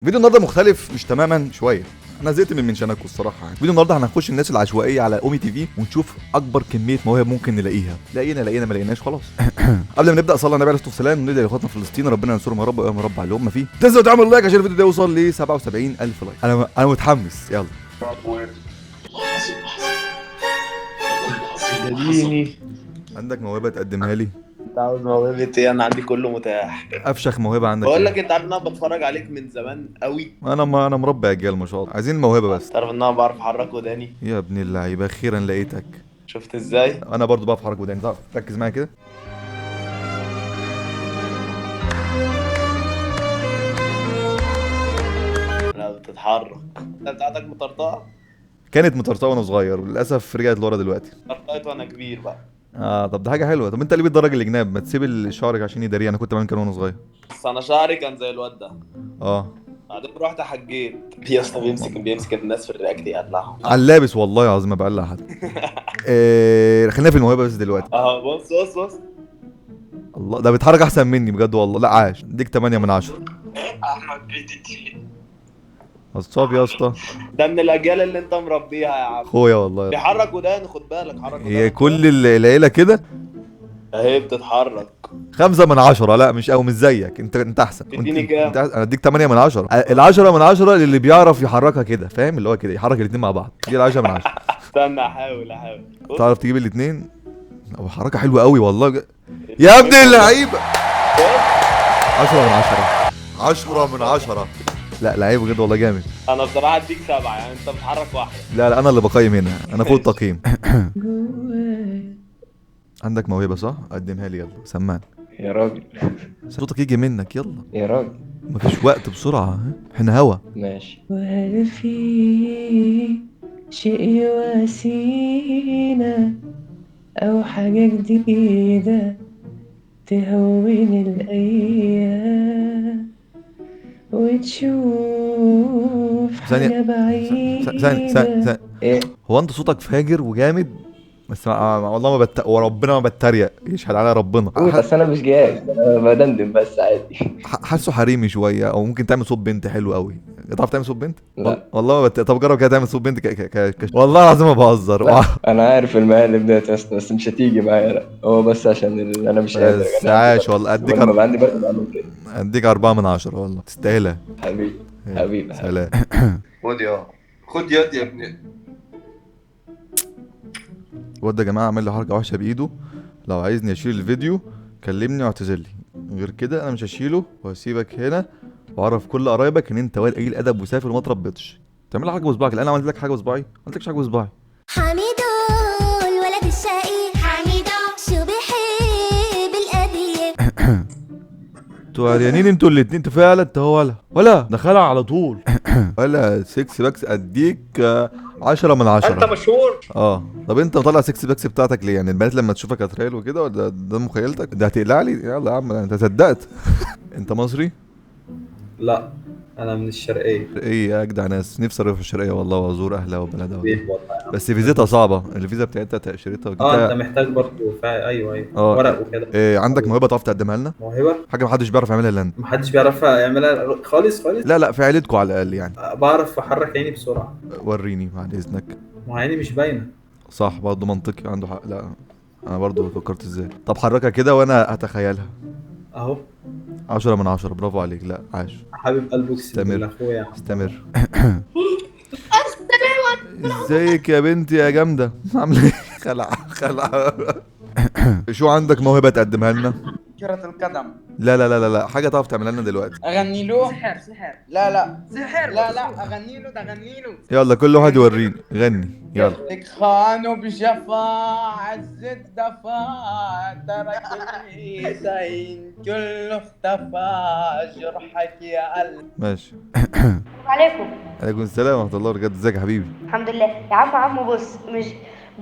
فيديو النهارده مختلف مش تماما شويه. انا زهقت من منشنكوا الصراحه يعني. فيديو النهارده هنخش الناس العشوائيه على اومي تي في ونشوف اكبر كميه مواهب ممكن نلاقيها. لقينا ما لقيناش خلاص. قبل ما نبدا صلى على النبي عليه الصلاه والسلام وندعي لاخواتنا في فلسطين ربنا ينصرهم يا رب ويقوم رب على اللي هم فيه. تنسوا تعملوا لايك عشان الفيديو ده يوصل ل 77000 لايك. انا متحمس يلا. اديني. عندك موهبه تقدمها لي؟ انت عاوز موهبة ايه؟ انا عندي كله متاح. افشخ موهبه عندك بقول إيه؟ لك انت عارف ان انا بتفرج عليك من زمان قوي. انا مربي اجيال ما شاء الله. عايزين الموهبه بس. تعرف ان انا بعرف احرك وداني؟ يا ابن اللعيبه اخيرا لقيتك. شفت ازاي؟ انا برضو بعرف احرك وداني. تعرف ركز معايا كده. لا بتتحرك. انت بتاعتك مطرطقه؟ كانت مطرطقه وانا صغير وللاسف رجعت لورا دلوقتي. طرطقت وانا كبير بقى. طب ده حاجه حلوه. طب انت ليه بتدرج الجناب؟ ما تسيب شعرك عشان يداري. انا كنت بعمل كده وانا صغير. بس انا شعري كان زي الواد ده. اه بعدين رحت حجيت يا اسطى. بيمسك الناس في الرياكت يقلعهم. على اللابس والله العظيم ما بقلع حد. خلينا في الموهبه بس دلوقتي. اهو بص. الله ده بيتحرك احسن مني بجد والله. لا عاش اديك 8 من 10. احمد بيتي نصاب يا اسطى. ده من الاجيال اللي انت مربيها يا عم. اخويا والله. بيحرك ودانه، خد بالك حرك ودانه. هي كل العيله كده. اهي بتتحرك. 5 من 10. لا مش مش زيك. انت احسن. تديني كام؟ انا اديك 8 من 10. ال10 من 10 للي بيعرف يحركها كده فاهم اللي هو كده يحرك الاثنين مع بعض. دي ال10 من 10. استنى احاول. تعرف تجيب الاثنين. او حركه حلوه قوي والله يا ابن اللعيبه. 10 من 10. 10 من 10. لا لعيب بجد والله جامد. انا بصراحه اديك 7 يعني انت بتحرك واحده. لا انا اللي بقيم هنا. انا فوق التقييم. عندك موهبه صح؟ قدمها لي يلا سمان. يا راجل. صوتك يجي منك يلا. يا راجل. مفيش وقت بسرعه ها؟ احنا هوا. ماشي. وهل في شيء يواسينا أو حاجة جديدة تهون الأيام وتشوف حاجة بعيدة. ايه؟ هو انت صوتك فاجر وجامد بس والله ما وربنا ما بتريق يشهد على ربنا. قول بس انا مش جاهز، انا بدندن بس عادي. حاسه حريمي شويه او ممكن تعمل صوت بنت حلو قوي. تعرف تعمل صوت بنت؟ لا. والله ما طب جرب كده تعمل صوت بنت والله العظيم ما بهزر. لا. انا عارف المقالب ديت يا اسطى بس مش هتيجي معايا. لا هو بس عشان انا مش قادر. بس عاش والله. اديك لما عندي برد بعمل كده. اديك 4 من 10 والله تستاهلها. حبيبي سلام. خد يد يا ابني. الواد ده يا جماعه عمل لي حركه وحشه بايده. لو عايزني اشيل الفيديو كلمني واعتذر لي. غير كده انا مش هشيله وهسيبك هنا واعرف كل قرايبك ان انت واد قليل ادب وسافر وما تربيتش. تعمل لي حاجه بصباعك. انا عملت لك حاجه بصباعي؟ ما عملتلكش حاجه بصباعي. حميدو الولد الشقي حميدو شو بيحب الأذية. انتوا عريانين انتوا الاتنين. انت فعلا انت هو ولا دخلها على طول. ولا 6 باكس اديك 10 من 10. انت مشهور. طب انت مطلع 6 باكس بتاعتك ليه؟ يعني البنات لما تشوفك هتريل وكده ولا ده مخيلتك؟ ده هتقلع لي؟ يلا يا عم انت صدقت. انت مصري؟ لا انا من الشرقيه. ايه يا اجدع ناس. نفسي اروح الشرقيه والله وازور اهلها وبلدها بيت والله. بس فيزتها صعبه. الفيزا بتاعتها تاشيرتها انت محتاج برضه ايوه ورق وكده. عندك موهبه تعرف تقدمها لنا؟ موهبه حاجه محدش بيعرف يعملها الا انت. محدش بيعرف يعملها خالص. لا في عيلتكم على الاقل يعني. بعرف احرك عيني بسرعه. وريني بعد اذنك. ما عيني مش باينه. صح برضه منطقي عنده حق. لا انا برضه فكرت ازاي. طب حركها كده وانا هتخيلها. اهو 10 من 10. برافو عليك. لا عاش. حبيب قلبك. استمر اخويا استمر. ازيك يا بنتي يا جامده عامله ايه؟ خلع. شو عندك موهبه تقدمها لنا؟ كرة القدم. لا حاجه تعرف تعملها لنا دلوقتي. اغني له سحر لا سحر. لا اغني له يلا كل واحد يوريني. غني يلا. لك خانوا بجفا عز الدفا ترك الحسين كله اختفى جرحك يا قلب. ماشي. عليكم. عليكم السلام ورحمه الله وبركاته. ازيك يا حبيبي؟ الحمد لله يا عم بص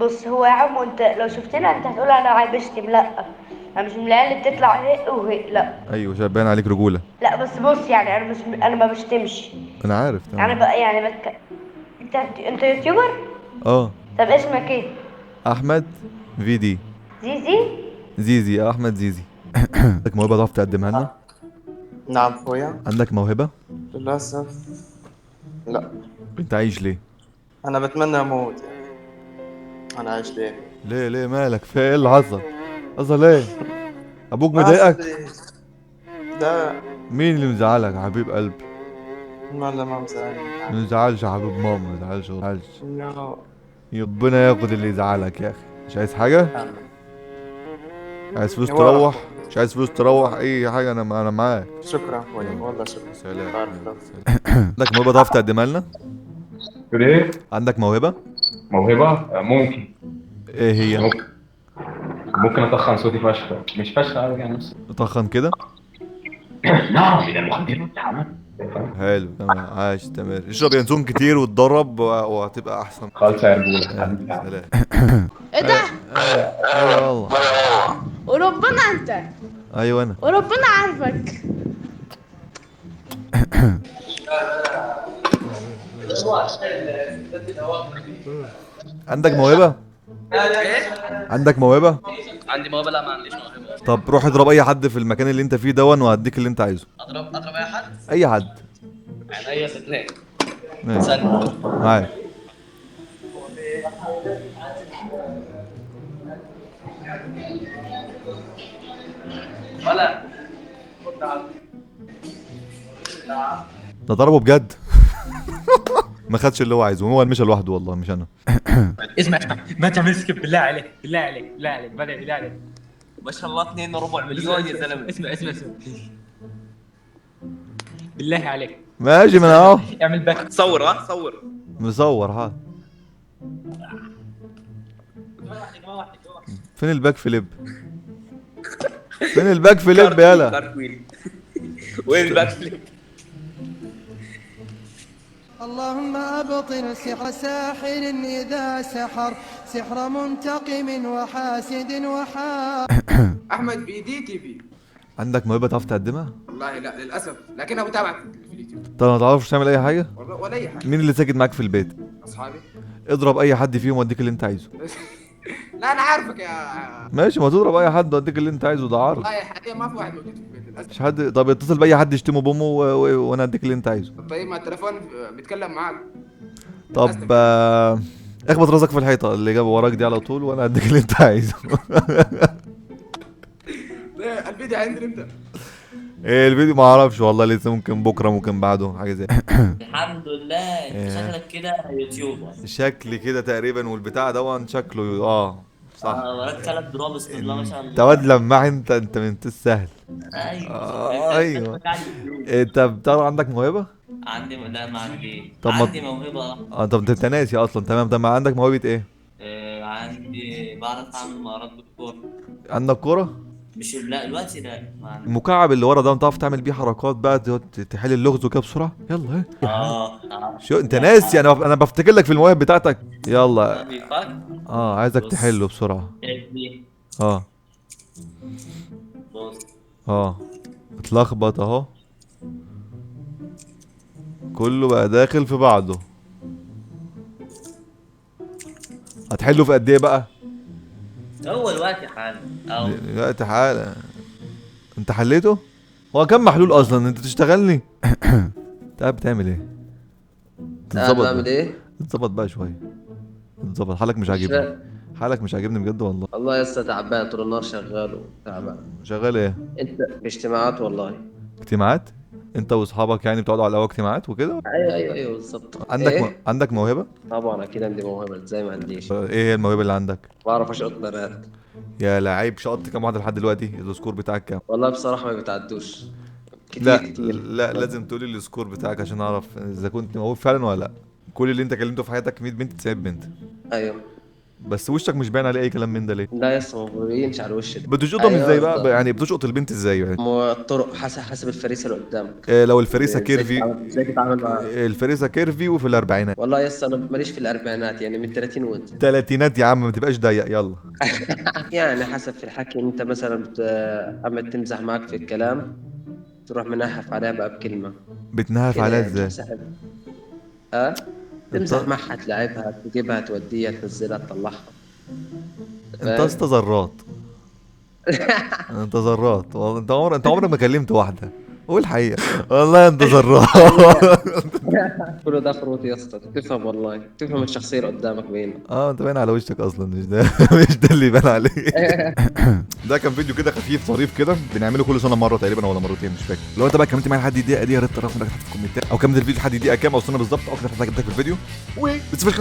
بص هو يا عم انت لو شفتنا انت هتقول انا عايز بشتم. لا انا مش من العيال اللي بتطلع هيك وهيك. لا ايوه شبان عليك رجوله. لا بس بص يعني انا ما بشتمش. انا عارف يعني بقى يعني انت يوتيوبر؟ طب اسمك ايه؟ احمد في دي. زيزي احمد زيزي. عندك موهبه تعرف تقدمها لنا؟ نعم خويا. عندك موهبه؟ للأسف لا. انت عايش ليه؟ أنا بتمنى أموت يعني. أنا عايش ليه؟ ليه مالك؟ في ايه اللي حصل؟ حصل ايه؟ ابوك مضايقك؟ لا مين اللي مزعلك يا حبيب قلبي؟ ولا ما مزعلني. ما تزعلش يا حبيب ماما، ما تزعلش ما تزعلش. لا. ربنا ياخد اللي يزعلك يا اخي. مش عايز حاجة؟ عايز فلوس يا تروح؟ ورا. مش عايز فلوس تروح اي حاجة انا معاك. شكرا أخوي والله شكرا. سلام. عارف. عندك موهبة تعرف تقدمها لنا؟ تقول ايه؟ عندك موهبة؟ موهبة؟ ممكن. ايه هي؟ ممكن اتخن صوتي فشخ، مش فشخ قوي يعني بس. تخن كده؟ نعم من المخدرات يا عم. حلو تمام عاش تمام. اشرب ينسون كتير واتدرب وهتبقى احسن. خالصة يا رجولة حبيبي. سلام. ايه ده؟ ايوه والله. وربنا انت، ايوه انا. وربنا عارفك. عندك موهبة؟ عندك موهبة؟ عندي موهبة؟ لا ما عنديش موهبة. طب روح اضرب اي حد في المكان اللي انت فيه دون وهديك اللي انت عايزه. اضرب اي حد؟ اي حد. عينيا الاثنين. ماشي. ثانية. معاك. ولا ده ضربه بجد. ما خدش اللي هو عايزه، هو مشى لوحده والله مش انا. اسمع ما تعمل سكيب بالله عليك، بالله عليك، بالله عليك، بالله عليك. ما شاء الله 2.4 مليون يا زلمه. اسمع بالله عليك. ماشي من اهو. اعمل باك. صور ها صور. مصور ها. فين الباك فليب؟ فين الباك فليب يالا؟ وين الباك فليب؟ اللهم أبطل سحر ساحر إذا سحر، سحر منتقم وحاسد أحمد بيدي تي في. عندك موهبة تعرف تقدمها؟ والله لا للأسف، لكن أنا بتابعك في اليوتيوب. طب ما تعرفش تعمل أي حاجة؟ ولا أي حاجة. مين اللي ساكت معاك في البيت؟ أصحابي. اضرب أي حد فيهم وأديك اللي أنت عايزه. لا أنا عارفك يا ماشي ما تضرب أي حد وأديك اللي أنت عايزه، ده عرض. والله حاليا ما في واحد موجود في البيت للأسف. مش حد. طب اتصل بأي حد يشتمه بأمه وأنا أديك اللي أنت عايزه. طيب ما التليفون بيتكلم معاك. طب اخبط راسك في الحيطة اللي جاب وراك دي على طول وأنا أديك اللي أنت عايزه. الفيديو هينزل امتى؟ ايه الفيديو ما اعرفش والله، لسه ممكن بكره ممكن بعده حاجه زي. الحمد لله. انت شكلك كده يوتيوبر. شكلي كده تقريبا، والبتاع ده شكله صح. وراك 3 دروب بسم الله ما شاء الله. انت واد لماح، انت من السهل. ايوه ايوه. انت بتعرف عندك موهبه؟ عندي لا ما عندي. طب عندي موهبة. طب انت ناسي اصلا. تمام. طب ما عندك موهبه ايه؟ عندي بعرف اعمل مهارات بالكورة. عندك كوره؟ مش لا دلوقتي لا. المكعب اللي ورا ده بتعرف تعمل بيه حركات بقى، تحل اللغز وكده بسرعه. يلا ايه. شو انت ناسي؟ انا بفتكر لك في المواهب بتاعتك. يلا. عايزك تحله بسرعه. اتلخبط اهو. كله بقى داخل في بعضه. هتحله في قد ايه بقى؟ هو الوقت حالا. الوقت حالا. انت حليته؟ هو كم محلول اصلا؟ انت تشتغلني. انت قاعد بتعمل ايه؟ تتظبط بعمل ايه؟ اتظبط بقى شويه. اتظبط. حالك مش عاجبني. حالك مش عاجبني بجد والله. والله يا اسطى تعبان طول النهار شغال وتعبان. شغال ايه؟ انت باجتماعات والله. اجتماعات؟ انت واصحابك يعني بتقعدوا على القهوه اجتماعات وكده؟ ايوه بالظبط. عندك إيه؟ عندك موهبه؟ طبعا اكيد عندي موهبه، ازاي ما عنديش؟ ايه هي الموهبه اللي عندك؟ بعرف اشقط بنات. يا لعيب، شقطت كام واحده لحد دلوقتي؟ السكور بتاعك كام؟ والله بصراحه ما بتعدوش. كتير. لا لازم تقولي السكور بتاعك عشان اعرف اذا كنت موهوب فعلا ولا لا. كل اللي انت كلمته في حياتك 100 بنت 90 بنت. ايوه. بس وشك مش باين عليه اي كلام من ده ليه؟ لا يا اسطى ما بورينش على الوش ده. بتشقطهم ازاي بقى؟ يعني بتشقط البنت ازاي يعني؟ الطرق حسب الفريسه اللي قدامك. لو الفريسه كيرفي. ازاي تتعامل معاها؟ الفريسه كيرفي وفي الاربعينات. والله يا اسطى انا ماليش في الاربعينات، يعني من 30 وانت. تلاتينات يا عم، ما تبقاش ضيق يلا. يعني حسب في الحكي. انت مثلا اما تمزح معاك في الكلام تروح منحف عليها بقى بكلمه. بتنهف عليها ازاي؟ تمزح معها، تلعبها، تجيبها، توديها، تنزلها، تطلعها. انت استذرات. انت ذرات والله. انت عمرك ما كلمت واحده. قول الحقيقه والله انت زرار. كله ده فروت يا اسطى، تفهم والله، تفهم الشخصيه اللي قدامك باينه. انت باين على وشك اصلا، مش ده مش ده اللي يبان عليه. ده كان فيديو كده خفيف ظريف كده بنعمله كل سنه مره تقريبا ولا مرتين مش فاكر. لو انت بقى كملت معايا لحد الدقيقه دي يا ريت تعرفنا تحت في الكومنتات، او كملت الفيديو لحد الدقيقه كام او السنه بالظبط اكتر حاجه عجبتك في الفيديو. و ما تنساش